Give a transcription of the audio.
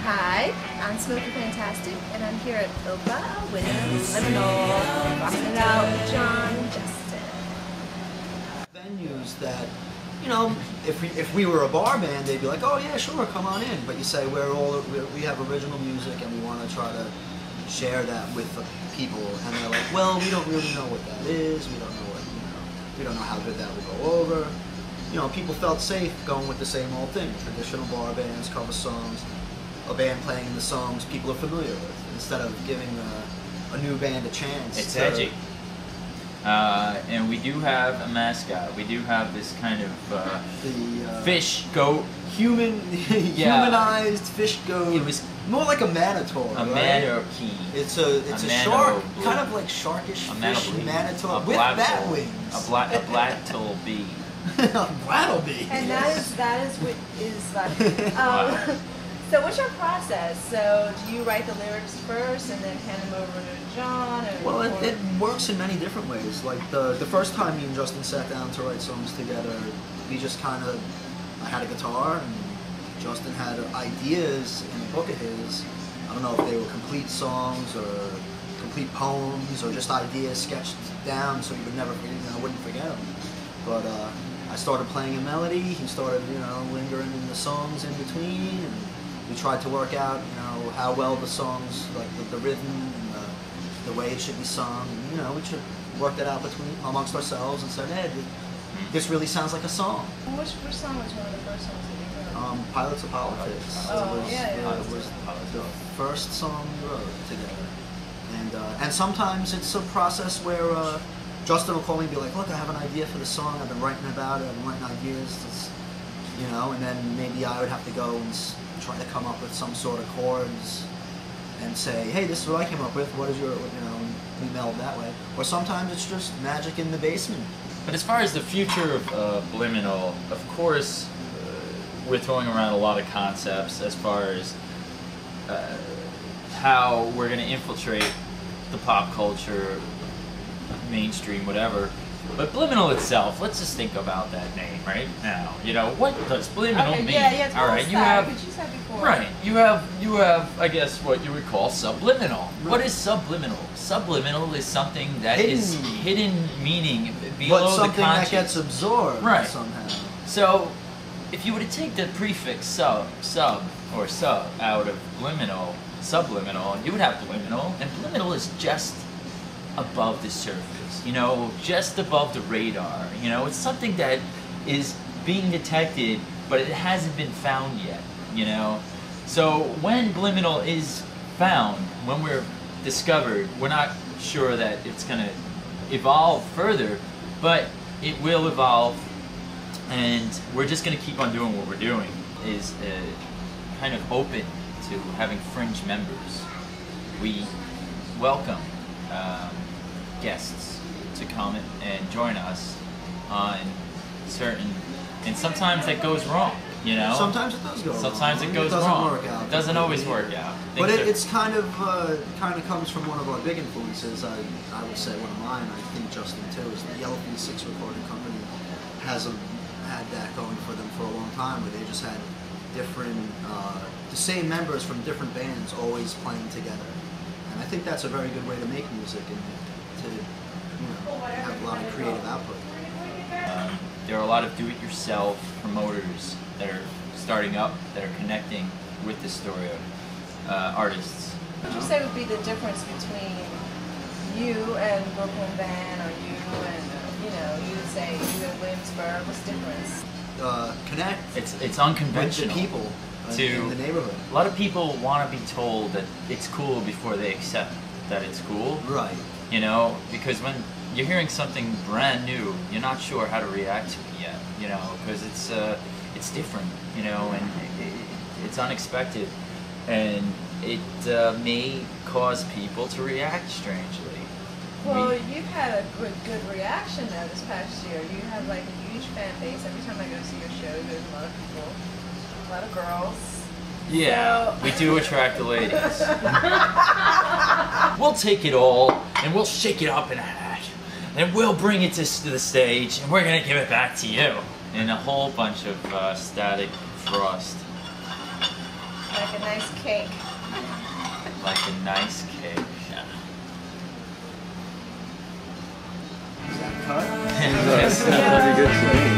Hi, I'm Smokifantastic, and I'm here at Opa with Bliminal, rocking it out with John and Justin. Venues that, you know, if we were a bar band, they'd be like, oh yeah, sure, come on in. But you say we have original music and we want to try to share that with the people, and they're like, well, we don't really know what that is. We don't know what, we don't know how good that will go over. You know, people felt safe going with the same old thing: traditional bar bands, cover songs, a band playing the songs people are familiar with, instead of giving a new band a chance. It's edgy. And we do have a mascot. We do have this kind of fish goat. Humanized fish goat. It was more like a manitor, a right? manatee. It's a shark, kind of like sharkish fish manitor with bat wings. A blattle bee. A blattle bee. And that is what is like. So what's your process? So do you write the lyrics first and then hand them over to John? Well, it works in many different ways. Like the first time me and Justin sat down to write songs together, we just kind of, I had a guitar and Justin had ideas in a book of his. I don't know if they were complete songs or complete poems or just ideas sketched down so he would never, wouldn't forget them. But I started playing a melody. He started, lingering in the songs in between, and we tried to work out, how well the songs, like the rhythm and the way it should be sung. We should work that out amongst ourselves and said, hey, this really sounds like a song. Which song was one of the first songs that you wrote? Pilots of Politics. Oh, It was the first song we wrote together. And sometimes it's a process where Justin will call me and be like, look, I have an idea for the song. I've been writing about it. I've been writing ideas. And then maybe I would have to go and try to come up with some sort of chords and say, hey, this is what I came up with. What is your, we meld that way. Or sometimes it's just magic in the basement. But as far as the future of Bliminal, of course, we're throwing around a lot of concepts as far as how we're going to infiltrate the pop culture, mainstream, whatever. But Bliminal itself, let's just think about that name right now. What does Bliminal mean? Yeah, all right, you have, I guess, what you would call subliminal. Right. What is subliminal? Subliminal is something that is hidden meaning below the something conscious. That gets absorbed somehow. So, if you were to take the prefix sub out of liminal, subliminal, you would have bliminal, and bliminal is just above the surface, just above the radar. It's something that is being detected, but it hasn't been found yet, So when Bliminal is found, when we're discovered, we're not sure that it's going to evolve further, but it will evolve, and we're just going to keep on doing what we're doing, is kind of open to having fringe members. We welcome guests to come and join us on certain, and sometimes that goes wrong, Sometimes it does go wrong. Sometimes it goes wrong. It doesn't always work out. But it's kind of comes from one of our big influences. I would say one of mine. I think Justin too, is the Yellowkey 6 recording company has had that going for them for a long time, where they just had different, the same members from different bands always playing together. And I think that's a very good way to make music and to have a lot of creative output. There are a lot of do-it-yourself promoters that are starting up, that are connecting with the Astoria artists. What would you say would be the difference between you and Brooklyn Van, or you and, you would say you and Williamsburg? What's the difference? Connect. It's unconventional. With the people in the neighborhood. A lot of people want to be told that it's cool before they accept that it's cool. Right. Because when you're hearing something brand new, you're not sure how to react to it yet, because it's different, and it's unexpected, and it may cause people to react strangely. Well, you've had a good reaction though this past year. You have like a huge fan base. Every time I go see your show, there's a lot of people, a lot of girls. Yeah, we do attract the ladies. We'll take it all, and we'll shake it up in a hat, and we'll bring it to the stage, and we're going to give it back to you in a whole bunch of static frost. Like a nice cake. Like a nice cake. Is that cut? Yes. Pretty good.